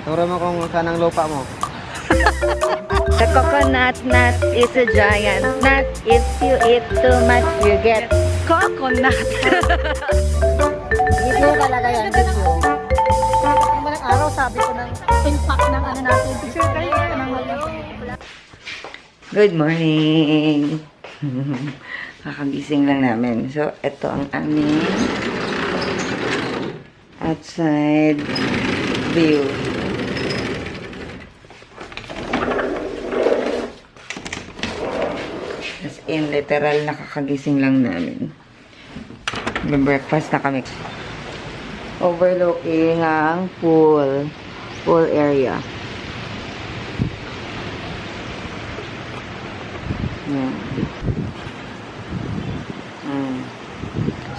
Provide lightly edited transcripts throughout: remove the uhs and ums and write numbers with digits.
Turo mo kung saan ang lupa mo. The coconut nut is a giant nut. If you eat too much, you get coconut. Video talaga yan, video. Yung malang araw, sabi ko ng impact ng ano natin. Picture kayo ng Good morning! Kakagising lang namin. So, ito ang aming outside view. As in, literal nakakagising lang namin. Breakfast na kami. Overlooking ang pool area. Yan.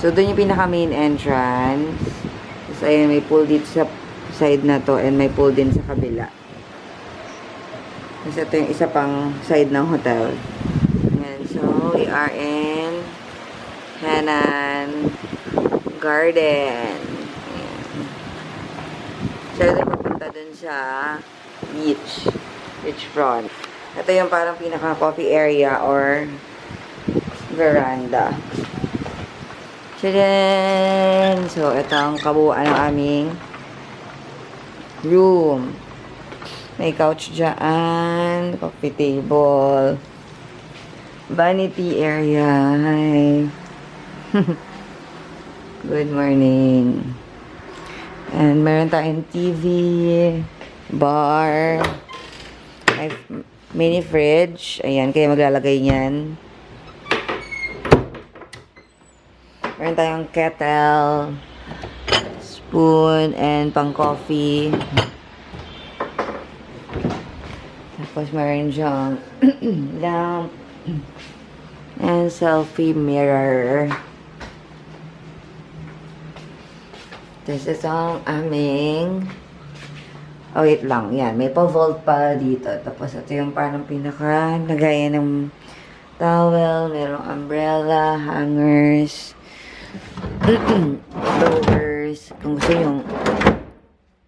So, doon yung pinaka main entrance. Tapos, ayun, may pool dito sa side na to and may pool din sa kabila. Tapos, ito yung isa pang side ng hotel. Ayan. So, we are in Hanan Garden. Ayan. So, ito papunta dun sa beachfront. Ito yung parang pinaka-coffee area or veranda. Tadaan! So, ito ang kabuuan ng aming room. May couch dyan, coffee table, vanity area. Hi! Good morning. And meron tayong TV, bar, mini fridge. Ayan, kaya maglalagay niyan. Meron tayong kettle, spoon, and pang coffee. Tapos meron diyang lamp and selfie mirror. This is ang aming wait lang. Yan. May pa-vault pa dito. Tapos, ito yung parang pinaka lagayan ng towel. Merong umbrella, hangers, blowers. Kung gusto yung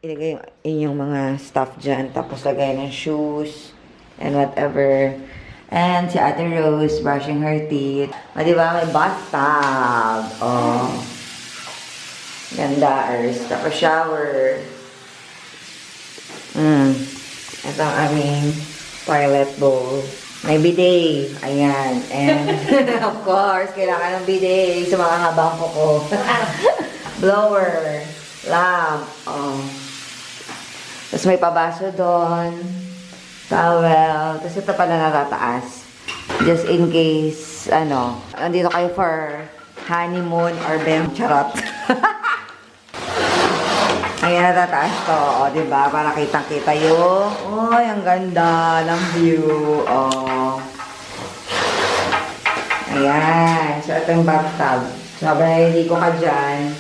ilagay yung inyong mga stuff dyan. Tapos, lagay ng shoes and whatever. And si Ate Rose brushing her teeth. Diba? May bathtub. Oh. Ganda, Ars. Tapos, shower. Ito ang aming toilet bowl. May bidet. Ayan. And, of course, kailangan ng bidet sa mga habang ko. Blower. Lamp. Oh. Tapos may pabaso doon. Towel. Tapos ito pala natataas. Just in case, andito kayo for honeymoon or charot. Ayan, natataas to. O, diba? Para kitang-kita yung... Uy, ang ganda ng view. O. Ayan. So, ito yung bathtub. So, habang naliligo ka dyan,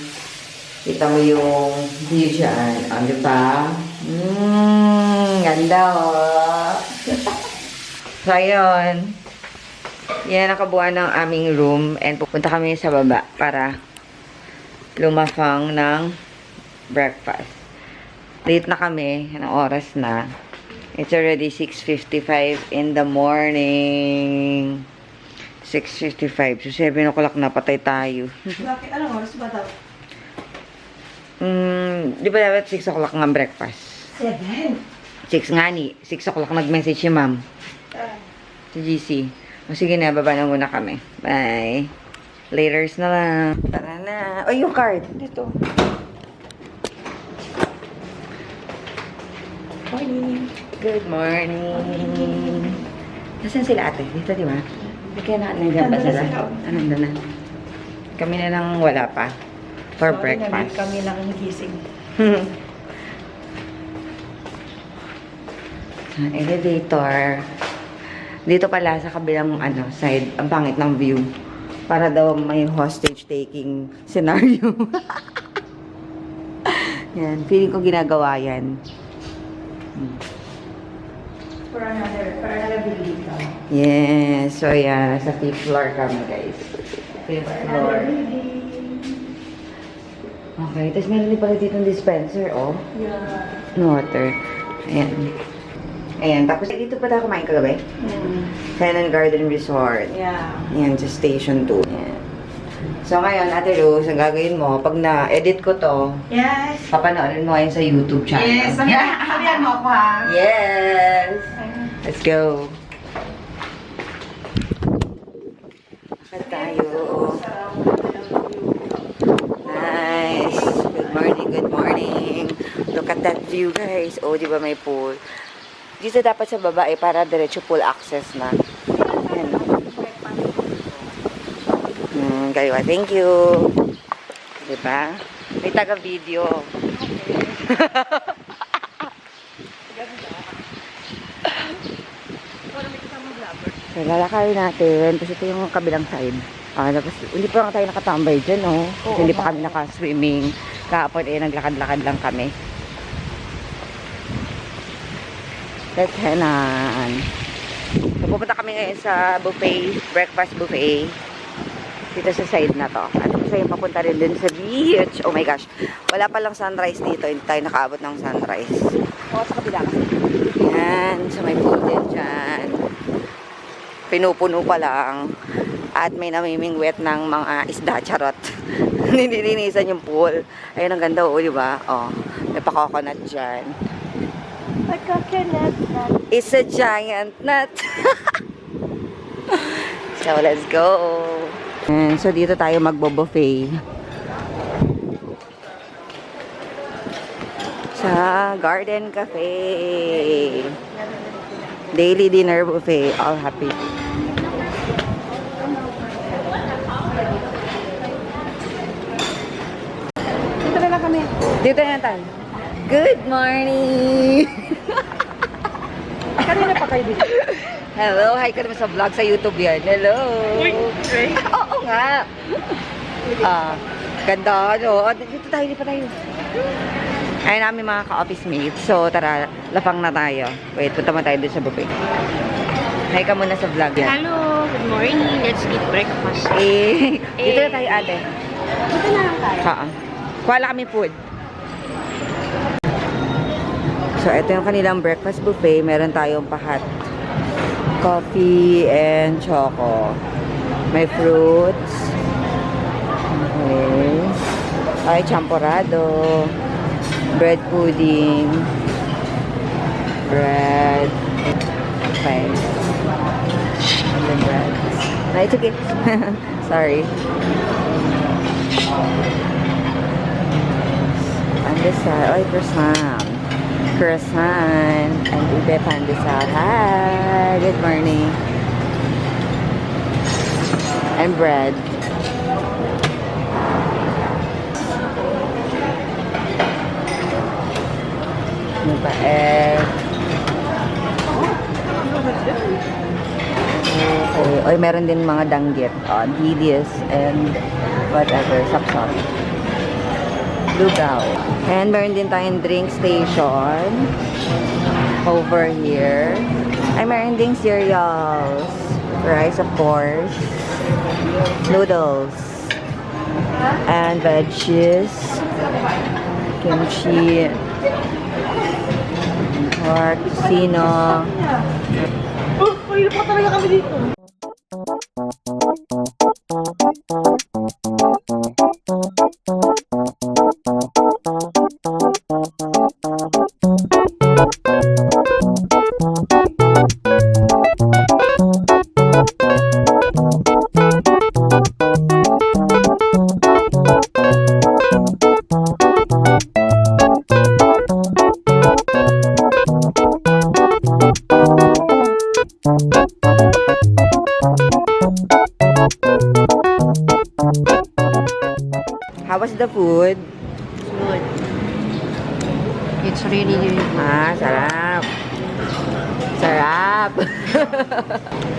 kita mo yung view dyan. O, diba? Ganda, o. So, ayun. Yan ang kabuuan ng aming room. And pupunta kami sa baba para lumafang ng breakfast. Late na kami. Anong oras na? It's already 6:55 in the morning. 6:55. So, 7 o'clock na. Patay tayo. Bakit? Anong oras ba daw? Di ba dapat 6 o'clock nga breakfast? 7. 6 nga ni. 6 o'clock nag-message si ma'am. Si GC. O sige na, baba na muna kami. Bye. Laters na lang. Tara na. O, yung card. Dito. Morning. Good morning. Nasaan sila ate? Dito, di ba? Kaya nandiyan pa sila. Nandun na. Kami na lang wala pa. For breakfast. Kami lang gising. Elevator. Dito pala sa kabilang side, ang pangit ng view. Para daw may hostage taking scenario. Yan, feeling ko ginagawa yan. For another building ka. Yes, so yan, sa 5th floor kami guys. 5th floor. Okay, tapos meron din pala dito ng dispenser, oh. Yeah. Water. Ayan. Ayan, tapos dito pa tayo kumain kagabi. Cannon Garden Resort. Yeah. Ayan, sa Station 2. Ayan. So ngayon, Ate Rose, ang gagawin mo, pag na-edit ko to, Yes. papanoorin mo ngayon sa YouTube channel. Yes. Sabihan mo ako ha. Yes! Let's go! Bakit tayo? Nice! Good morning, good morning! Look at that view, guys. Oh, di ba may pool? Dito dapat sa baba para diretso pool access na. Ayan. Kayo, thank you! Diba? May taga-video. So, lalakarin natin. Tapos ito yung kabilang side. Tapos hindi pa lang tayo nakatambay dyan, oh. Kasi hindi pa kami naka-swimming. Kahapon, naglakad-lakad lang kami. Let's henan. So, pupunta kami ngayon sa buffet, breakfast buffet. Dito sa side na to. At kasi yung papunta rin din sa beach. Oh my gosh. Wala pa lang sunrise dito. Hindi tayo nakaabot ng sunrise. O, sa kabila kasi. Yan. So, may pool din dyan. Pinupuno pa lang. At may namimingwet ng mga isda. Charot. Nilinisan yung pool. Ayun, ang ganda. Oo, diba? Oh, may pa-coconut dyan. A coconut nut. It's a giant nut. So, let's go. And so, dito tayo magbo-buffet. Sa Garden Cafe. Daily dinner buffet. All happy. Dito na lang kami. Dito na tayo. Good morning! Kanina pa kayo dito. Hello, hi ka naman sa vlog sa YouTube yan. Hello! Oo nga! Ganda, no? Dito tayo, dito tayo. Ayun namin mga ka-office mates. So, tara, lapang na tayo. Wait, punta mo tayo doon sa buffet. Hi ka muna sa vlog yan. Hello, good morning. Let's eat breakfast. Dito na tayo, ate. Dito na lang tayo. Kuha kami food. So, ito yung kanilang breakfast buffet. Meron tayong pahat. Coffee and choco. May fruits. Okay. Ay, champorado. Bread pudding. Bread. Okay. And then bread. No, it's okay. Sorry. And this side, oh, croissant. Croissant. And ube pandesal. Hi! Good morning. And bread. Ano pa? Egg. Okay. Oy, meron din mga danggit. Didies and whatever. Sapsap. Lugaw. And meron din tayong drink station. Over here. Ay, meron ding cereals. Rice, of course. Noodles. And veggies. Kimchi. Pork, tocino. Uy, pa talaga kami dito. How was the food? Good. It's really good. Sarap. Sarap.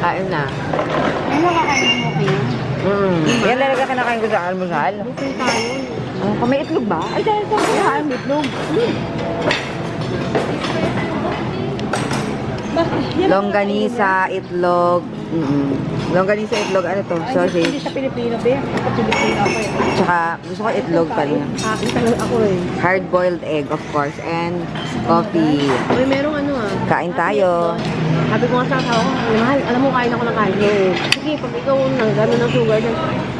Kain na. Ano kakainin mo kayo? Yan talaga kinakain ko sa almusal. Bukin tayo. Kung may itlog ba? Ay, dahil sa kinakain may itlog. Longganisa, itlog, Longganisa itlog, ano to? Hindi Sausage. sa Pilipino, be. Sa Pilipino ako eh. Tsaka, gusto ko itlog pa rin. Akin talaga ako eh. Hard-boiled egg, of course. And coffee. Uy, merong ano ah. Kain tayo. Sabi ko nga sa asawa ko, "Ay, mahal, alam mo, kain ako ng kain. Sige, pag ikaw nang gano'n ng sugar dyan.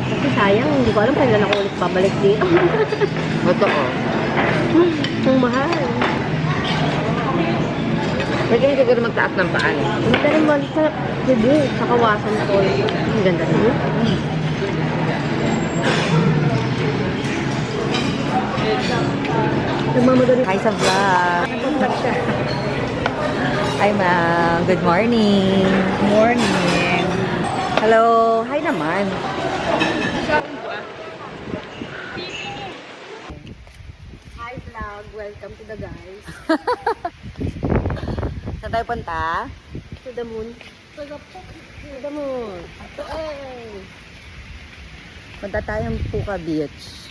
Kasi sayang, hindi ko alam kailan ako ulit babalik dito. Totoo. Ang mahal. Pwede rin siguro magtaas ng paan. Pero mahal sa, sige, sa kawasan ko. Ang ganda rin. Nagmamadali. Hi sa vlog. Hi ma'am. Good morning. Morning. Hello. Hi naman. Hi vlog, welcome to the guys. Saan tayo punta? To the moon. To the moon. Hey. Punta tayong Puka Beach.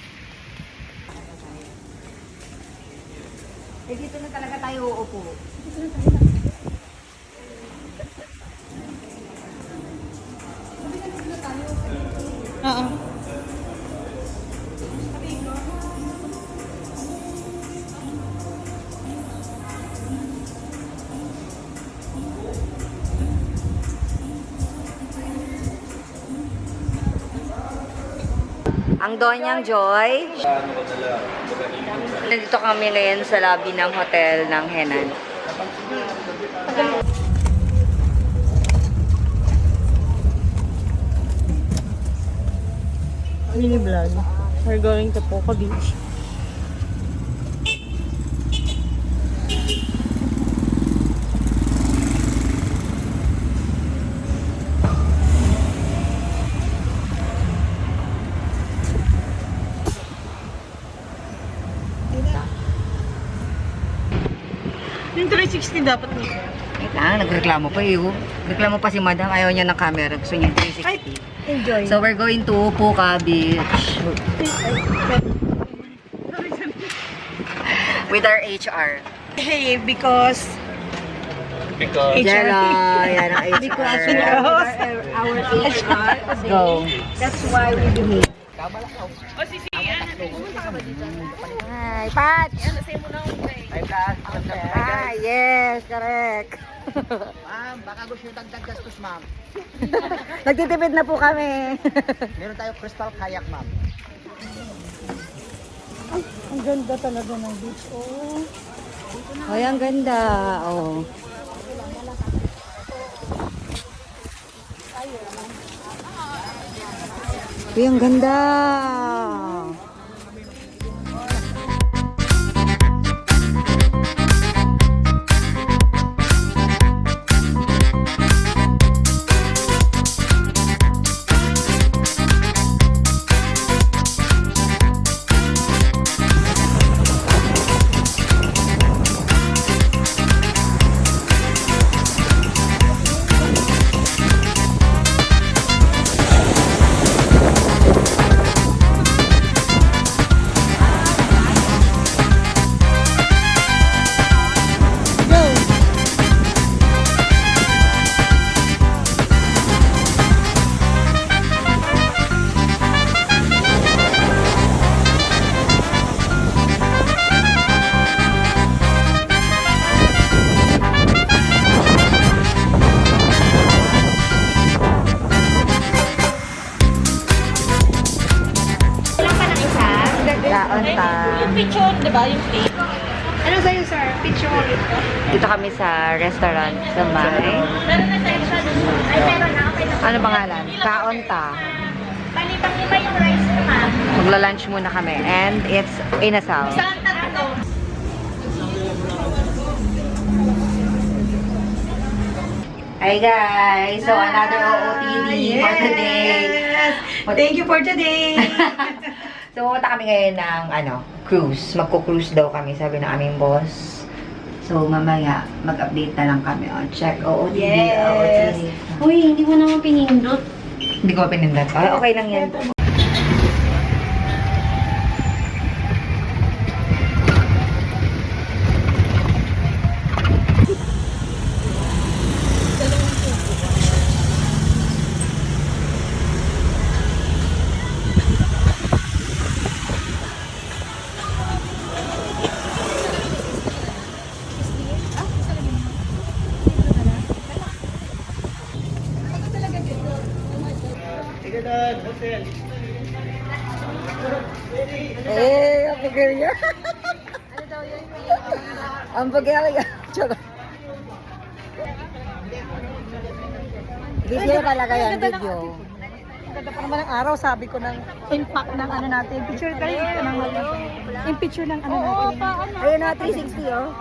Eh, dito na talaga tayo uupo. Oo. Ang Donyang Joy. Nandito kami ngayon sa lobby ng hotel ng Henan. Mini vlog. We're going to Puka Beach. Yung 360 dapat nito. Wait lang, nagreklamo pa eh. Reklamo pa si madam, ayaw niya ng camera. Gusto niya 360. Enjoy. So we're going to Puka Beach with our HR. Hey, because Yan lang, yan ang HR. because our HR, Let's go. that's why we behave. Hi, Pat! Hi, yes, correct. Ma'am, baka gusto nyo dagdag gastos, ma'am. Nagtitipid na po kami. Meron tayo crystal kayak, ma'am. Ang ganda talaga ng beach. Oh. Ay, ang ganda. Oh. Uy, ang ganda. Kaunta. Picture, di ba? Yung plate. Ano sa'yo, sir? Picture ulit ko. Dito kami sa restaurant sa May. Meron na sa'yo, sir. Ay, meron na. Okay na. Ano pangalan? Kaunta. Panipang iba yung rice naman. Magla-lunch muna kami. And it's inasal. Saan tatlo? Hi guys! So another OOTD for today. Thank you for today. So pumunta kami ngayon ng cruise. Magko-cruise daw kami, sabi ng aming boss. So mamaya mag-update na lang kami. Check OOTD. Yes. OOTD. Uy, hindi mo naman pinindot. Hindi ko pinindot. Ay, okay lang yan. Superior. Ano daw yun? Ang Bulgaria. Charot. Video talaga yan, video. Ganda pa naman ng araw, sabi ko ng impact ng ano natin. Picture ka rin ng yung picture ng ano natin. Ayun na, 360 oh.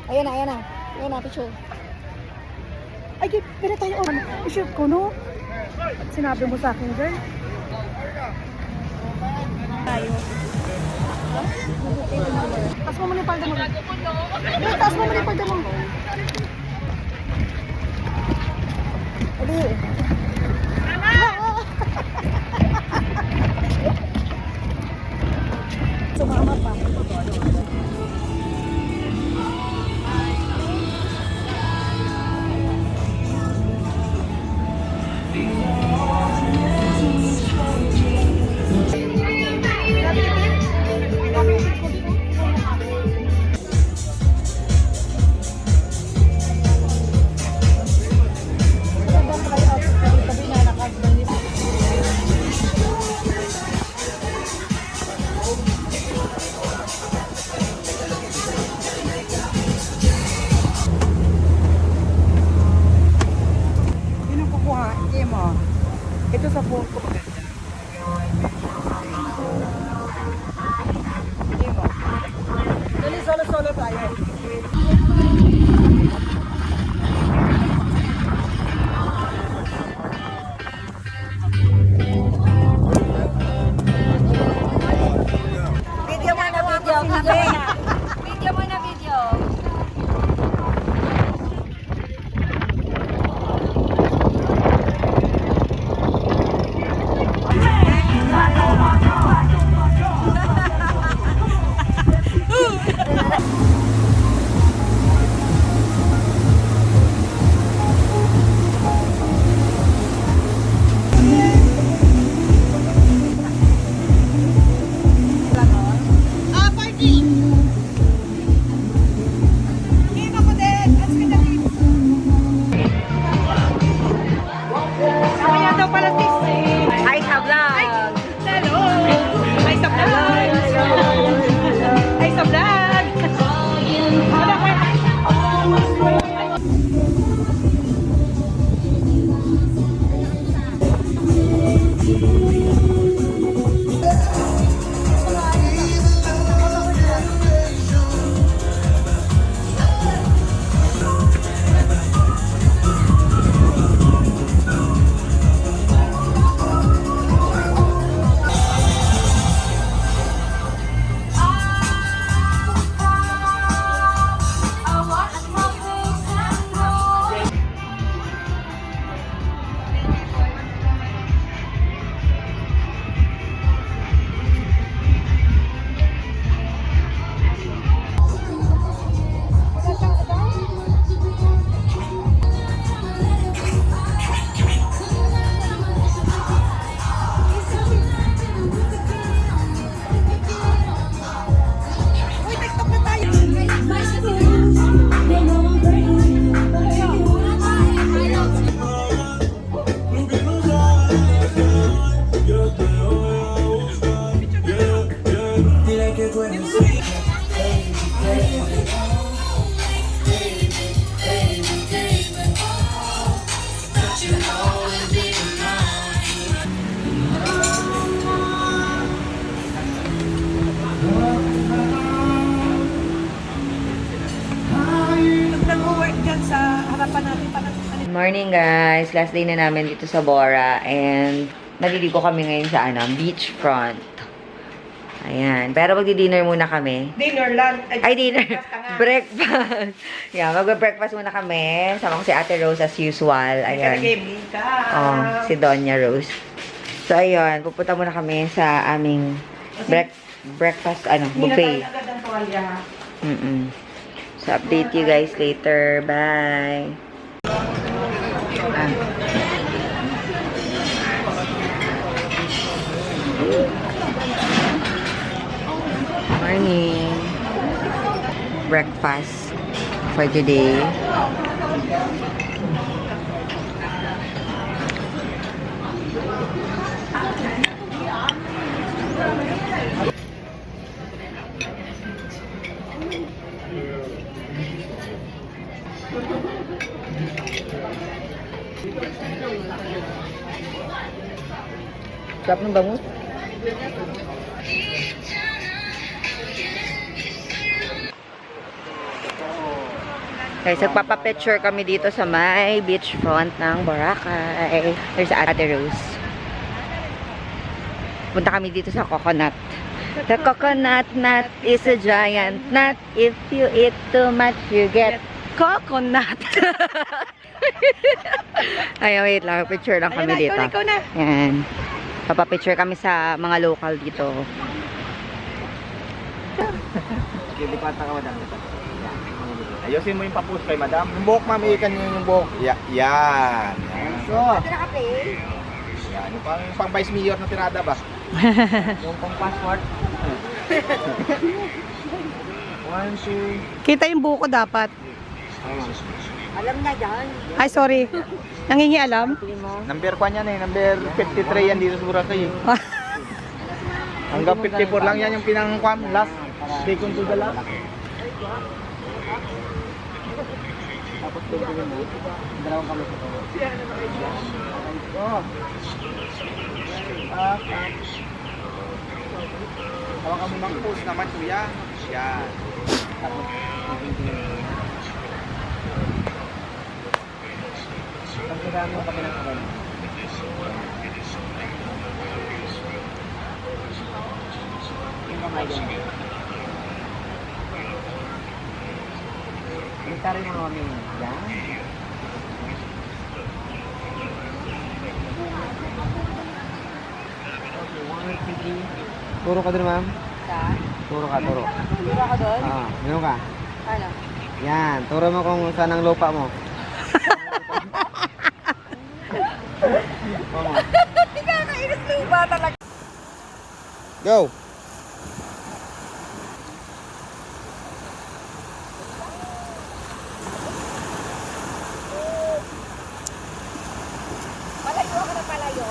Ayan na, ayan na. Ayan na, picture. Ay, pwede tayo on. I-shoot ko, no? Sinabi mo sa akin, girl. Tayo. Taas mo muna yung palda mo. Taas mo muna yung palda mo. Uli. Sumama pa. Yun ang kukuhain mo. Ito sa phone ko maganda. Hindi mo. Dali, solo-solo tayo. Video mo na, video. Video mo na, video. Kaya daw pala sis. Hi, sa vlog. Hello! Ay, sa vlog! Ay, sa vlog! Uy, TikTok na tayo! Nag-work dyan sa harapan natin pa natin. Morning guys, last day na namin dito sa Bora and naliligo kami ngayon sa beachfront. Ayan, pero magdi-dinner muna kami. Dinner lang. Ay, dinner. Breakfast. Yeah, magbe-breakfast muna kami. Sama ko si Ate Rose as usual. Ayan. Oh, si Donya Rose. So, ayun, pupunta muna kami sa aming breakfast, buffet. So, update you guys later. Bye! Morning! Breakfast for today. Sarap ng bangus. Guys, nagpapapicture kami dito sa may beachfront ng Boracay. There's Ate Rose. Punta kami dito sa coconut. The coconut nut is a giant nut. If you eat too much, you get coconut. Ay, wait lang. Picture lang kami dito. Ikaw na. Yan. Papapicture kami sa mga local dito. Ayusin mo yung papus kay madam. Yung buhok, ma'am, ikan nyo yung buhok. Yan. So, yan. Yung pang vice mayor na tirada ba? Yung pang passport. 1, 2. Kita yung buko dapat. Alam na yan. Ay, sorry. Nangingi alam? Number 1 yan eh. Number 53 yan dito sa Boracay eh. Hanggang 54 lang yan yung pinangkwam. Last. Second to the last. Tapos 20 mo. Dalawang kami sa to. Hawakan mo ng post naman kuya. Yan. Tapos pagkakaan mo kami ng kamay. Yung kamay doon. Kita rin mga kami. Yan. Okay, 1, 2, 3. Turo ka doon, ma'am. Saan? Turo ka, turo. Turo ka doon? Ano ka? Ano? Yan, turo mo kung saan ang lupa mo. Nakakainis lupa talaga. Go! Palayo ako na palayo.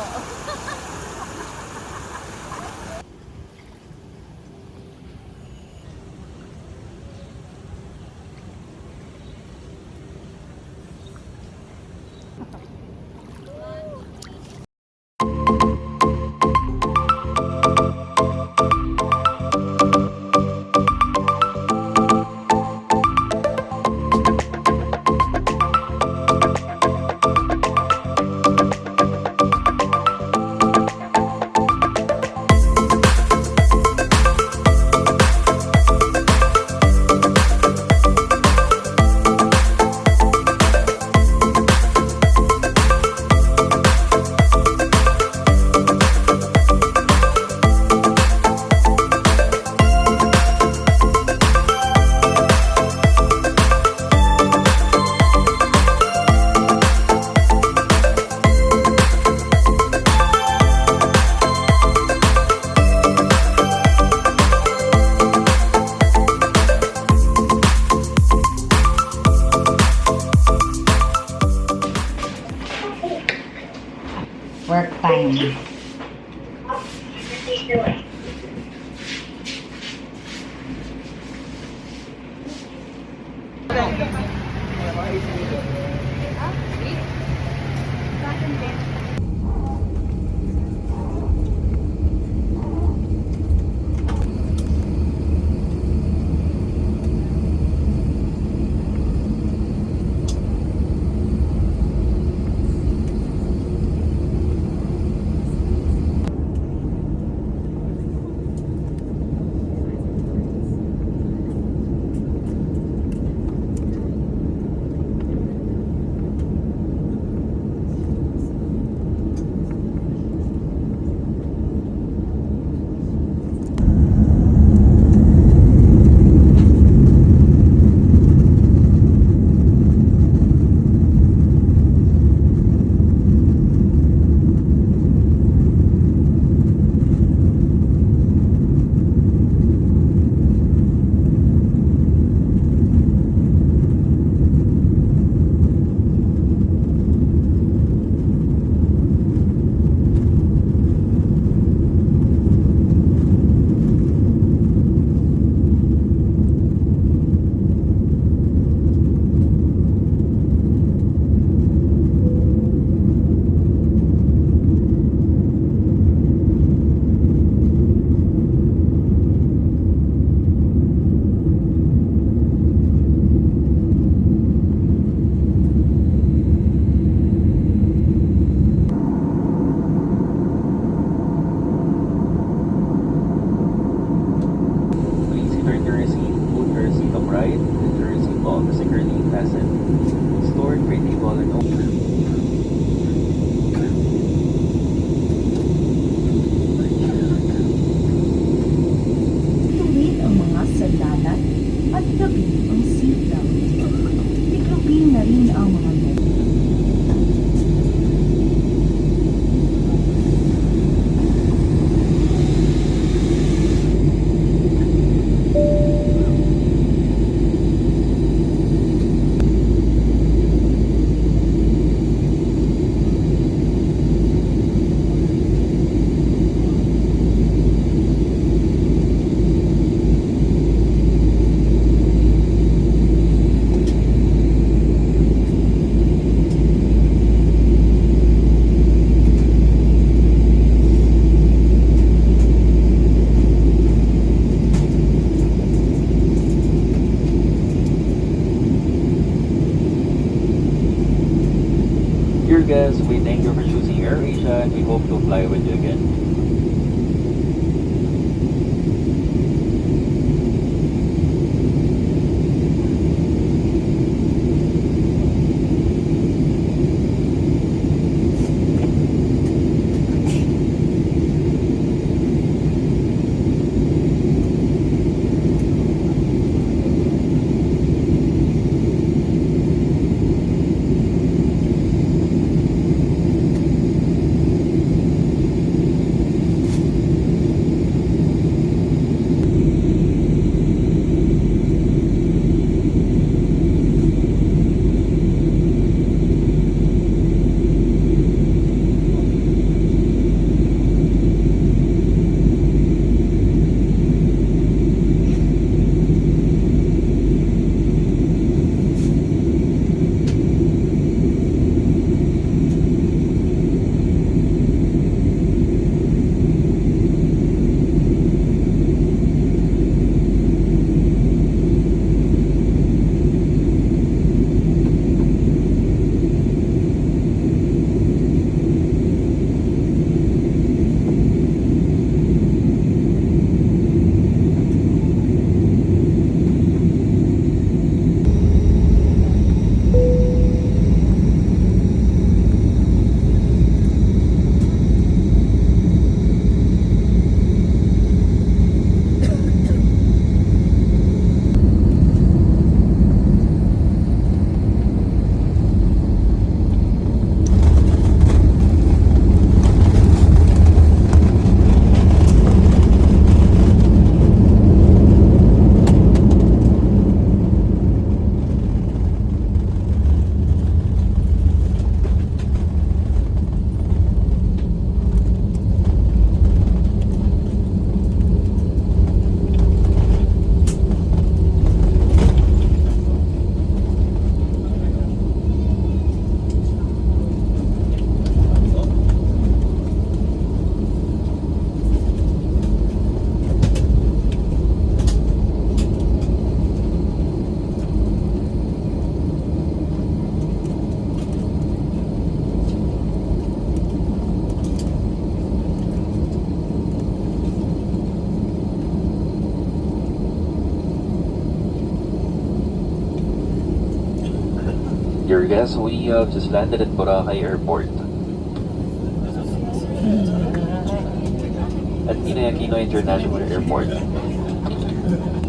Work time. ball securely fastened, stored for table and open. Tuwid ang mga sandalan at gabi ang seatbelt. Tiklopin na rin ang mga Dear guests, we thank you for choosing AirAsia and we hope to fly with you again. Dear guests, we have just landed at Boracay Airport. At Ninoy Aquino International Airport.